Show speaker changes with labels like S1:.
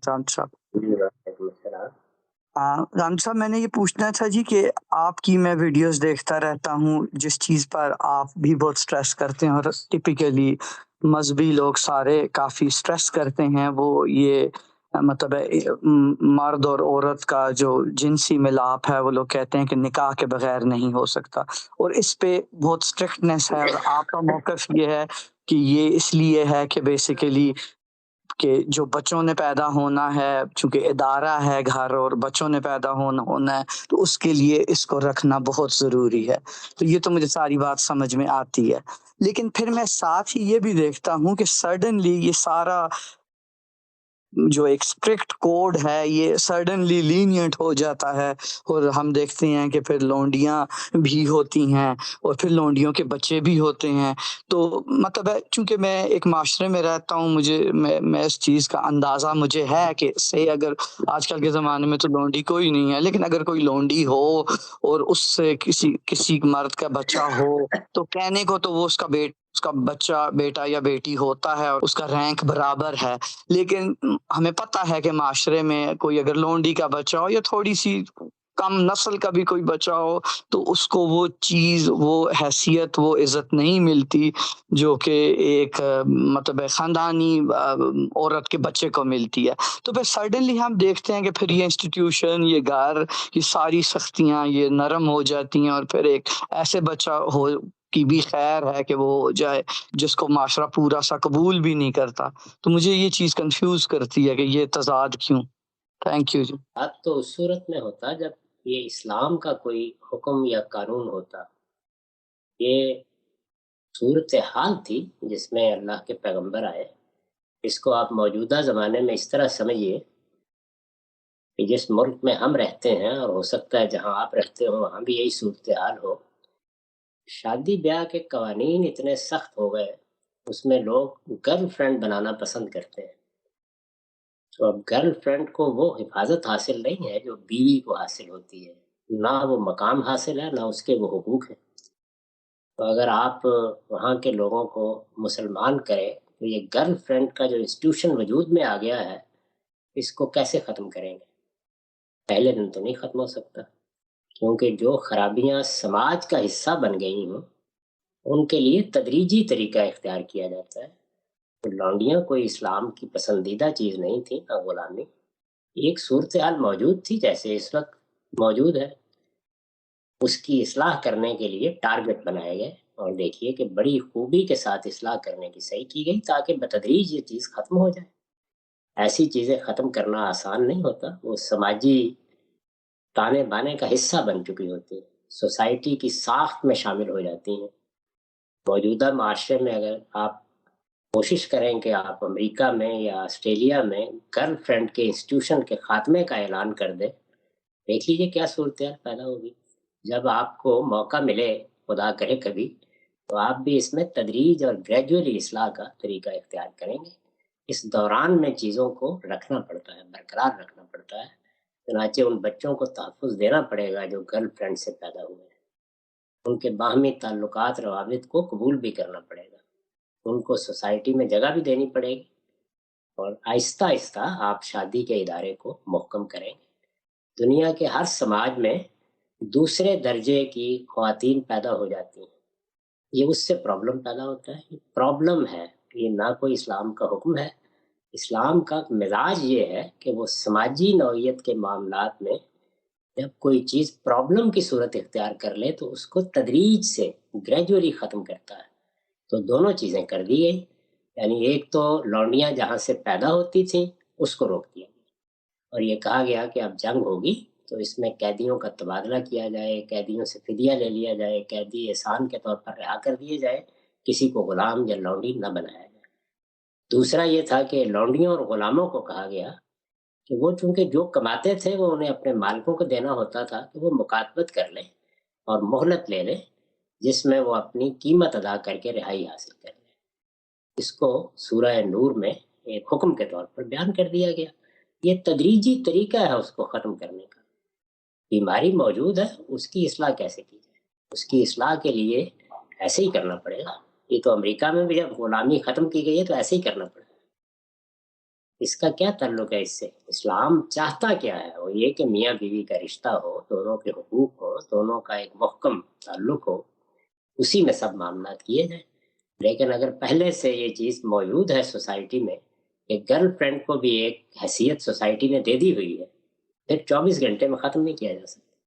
S1: جان صاحب۔
S2: جی وعلیکم السلام۔
S1: جان صاحب میں نے یہ پوچھنا تھا جی کہ آپ کی میں ویڈیوز دیکھتا رہتا ہوں جس چیز پر آپ بھی بہت سٹریس کرتے ہیں، اور ٹپیکلی مذہبی لوگ سارے کافی سٹریس کرتے ہیں، وہ یہ مطلب مرد اور عورت کا جو جنسی ملاپ ہے، وہ لوگ کہتے ہیں کہ نکاح کے بغیر نہیں ہو سکتا، اور اس پہ بہت اسٹرکٹنیس ہے، اور آپ کا موقف یہ ہے کہ یہ اس لیے ہے کہ بیسیکلی کہ جو بچوں نے پیدا ہونا ہے، چونکہ ادارہ ہے گھر اور بچوں نے پیدا ہونا ہے، تو اس کے لیے اس کو رکھنا بہت ضروری ہے۔ تو یہ تو مجھے ساری بات سمجھ میں آتی ہے، لیکن پھر میں ساتھ ہی یہ بھی دیکھتا ہوں کہ سڈنلی یہ سارا جو ایک اسٹرکٹ کوڈ ہے یہ سڈنلی لینینٹ ہو جاتا ہے، اور ہم دیکھتے ہیں کہ پھر لونڈیاں بھی ہوتی ہیں، اور پھر لونڈیوں کے بچے بھی ہوتے ہیں۔ تو مطلب ہے چونکہ میں ایک معاشرے میں رہتا ہوں، میں اس چیز کا اندازہ مجھے ہے کہ صحیح، اگر آج کل کے زمانے میں تو لونڈی کوئی نہیں ہے، لیکن اگر کوئی لونڈی ہو اور اس سے کسی مرد کا بچہ ہو، تو کہنے کو تو وہ اس کا بچہ بیٹا یا بیٹی ہوتا ہے، اور اس کا رینک برابر ہے، لیکن ہمیں پتہ ہے کہ معاشرے میں کوئی اگر لونڈی کا بچہ ہو یا تھوڑی سی کم نسل کا بھی کوئی بچہ ہو، تو اس کو وہ چیز، وہ حیثیت، وہ عزت نہیں ملتی جو کہ ایک مطلب خاندانی عورت کے بچے کو ملتی ہے۔ تو پھر سڈنلی ہم دیکھتے ہیں کہ پھر یہ انسٹیٹیوشن، یہ گھر، یہ ساری سختیاں یہ نرم ہو جاتی ہیں، اور پھر ایک ایسے بچہ ہو کی بھی خیر ہے کہ وہ ہو جائے جس کو معاشرہ پورا سا قبول بھی نہیں کرتا۔ تو مجھے یہ چیز کنفیوز کرتی ہے کہ یہ تضاد کیوں۔ تھینک یو جی۔
S2: اب تو اس صورت میں ہوتا جب یہ اسلام کا کوئی حکم یا قانون ہوتا۔ یہ صورتحال تھی جس میں اللہ کے پیغمبر آئے۔ اس کو آپ موجودہ زمانے میں اس طرح سمجھیے کہ جس ملک میں ہم رہتے ہیں، اور ہو سکتا ہے جہاں آپ رہتے ہو وہاں بھی یہی صورتحال ہو، شادی بیاہ کے قوانین اتنے سخت ہو گئے، اس میں لوگ گرل فرینڈ بنانا پسند کرتے ہیں۔ تو اب گرل فرینڈ کو وہ حفاظت حاصل نہیں ہے جو بیوی کو حاصل ہوتی ہے، نہ وہ مقام حاصل ہے، نہ اس کے وہ حقوق ہیں۔ تو اگر آپ وہاں کے لوگوں کو مسلمان کریں تو یہ گرل فرینڈ کا جو انسٹیٹیوشن وجود میں آ گیا ہے، اس کو کیسے ختم کریں گے؟ پہلے دن تو نہیں ختم ہو سکتا، کیونکہ جو خرابیاں سماج کا حصہ بن گئی ہوں ان کے لیے تدریجی طریقہ اختیار کیا جاتا ہے۔ تو لونڈیاں کوئی اسلام کی پسندیدہ چیز نہیں تھی، نہ غلامی۔ ایک صورتحال موجود تھی جیسے اس وقت موجود ہے، اس کی اصلاح کرنے کے لیے ٹارگٹ بنائے گئے، اور دیکھیے کہ بڑی خوبی کے ساتھ اصلاح کرنے کی صحیح کی گئی تاکہ بتدریج یہ چیز ختم ہو جائے۔ ایسی چیزیں ختم کرنا آسان نہیں ہوتا، وہ سماجی تانے بانے کا حصہ بن چکی ہوتی ہیں، سوسائٹی کی ساخت میں شامل ہو جاتی ہیں۔ موجودہ معاشرے میں اگر آپ کوشش کریں کہ آپ امریکہ میں یا آسٹریلیا میں گرل فرینڈ کے انسٹیٹیوشن کے خاتمے کا اعلان کر دیں، دیکھ لیجیے کیا صورتحال پیدا ہوگی۔ جب آپ کو موقع ملے، خدا کرے کبھی، تو آپ بھی اس میں تدریج اور گریجولی اصلاح کا طریقہ اختیار کریں گے۔ اس دوران میں چیزوں کو رکھنا پڑتا ہے، برقرار رکھنا پڑتا ہے، چنانچہ ان بچوں کو تحفظ دینا پڑے گا جو گرل فرینڈ سے پیدا ہوئے ہیں۔ ان کے باہمی تعلقات، روابط کو قبول بھی کرنا پڑے گا، ان کو سوسائٹی میں جگہ بھی دینی پڑے گی، اور آہستہ آہستہ آپ شادی کے ادارے کو محکم کریں گے۔ دنیا کے ہر سماج میں دوسرے درجے کی خواتین پیدا ہو جاتی ہیں، یہ اس سے پرابلم پیدا ہوتا ہے۔ یہ پرابلم ہے، یہ نہ کوئی اسلام کا حکم ہے۔ اسلام کا مزاج یہ ہے کہ وہ سماجی نوعیت کے معاملات میں جب کوئی چیز پرابلم کی صورت اختیار کر لے تو اس کو تدریج سے گریجولی ختم کرتا ہے۔ تو دونوں چیزیں کر دی گئی، یعنی ایک تو لونڈیاں جہاں سے پیدا ہوتی تھیں اس کو روک دیا گیا، اور یہ کہا گیا کہ اب جنگ ہوگی تو اس میں قیدیوں کا تبادلہ کیا جائے، قیدیوں سے فدیہ لے لیا جائے، قیدی احسان کے طور پر رہا کر دیے جائے، کسی کو غلام یا لونڈی نہ بنایا جائے۔ دوسرا یہ تھا کہ لونڈیوں اور غلاموں کو کہا گیا کہ وہ چونکہ جو کماتے تھے وہ انہیں اپنے مالکوں کو دینا ہوتا تھا، کہ وہ مکاتبت کر لیں اور مہلت لے لیں جس میں وہ اپنی قیمت ادا کر کے رہائی حاصل کر لیں۔ اس کو سورہ نور میں ایک حکم کے طور پر بیان کر دیا گیا۔ یہ تدریجی طریقہ ہے اس کو ختم کرنے کا۔ بیماری موجود ہے، اس کی اصلاح کیسے کی جائے؟ اس کی اصلاح کے لیے ایسے ہی کرنا پڑے گا۔ یہ تو امریکہ میں بھی جب غلامی ختم کی گئی ہے تو ایسے ہی کرنا پڑے گا۔ اس کا کیا تعلق ہے اس سے؟ اسلام چاہتا کیا ہے؟ وہ یہ کہ میاں بیوی کا رشتہ ہو، دونوں کے حقوق ہو، دونوں کا ایک محکم تعلق ہو، اسی میں سب معاملات کیے جائیں۔ لیکن اگر پہلے سے یہ چیز موجود ہے سوسائٹی میں کہ گرل فرینڈ کو بھی ایک حیثیت سوسائٹی نے دے دی ہوئی ہے، پھر 24 گھنٹے میں ختم نہیں کیا جا سکتا۔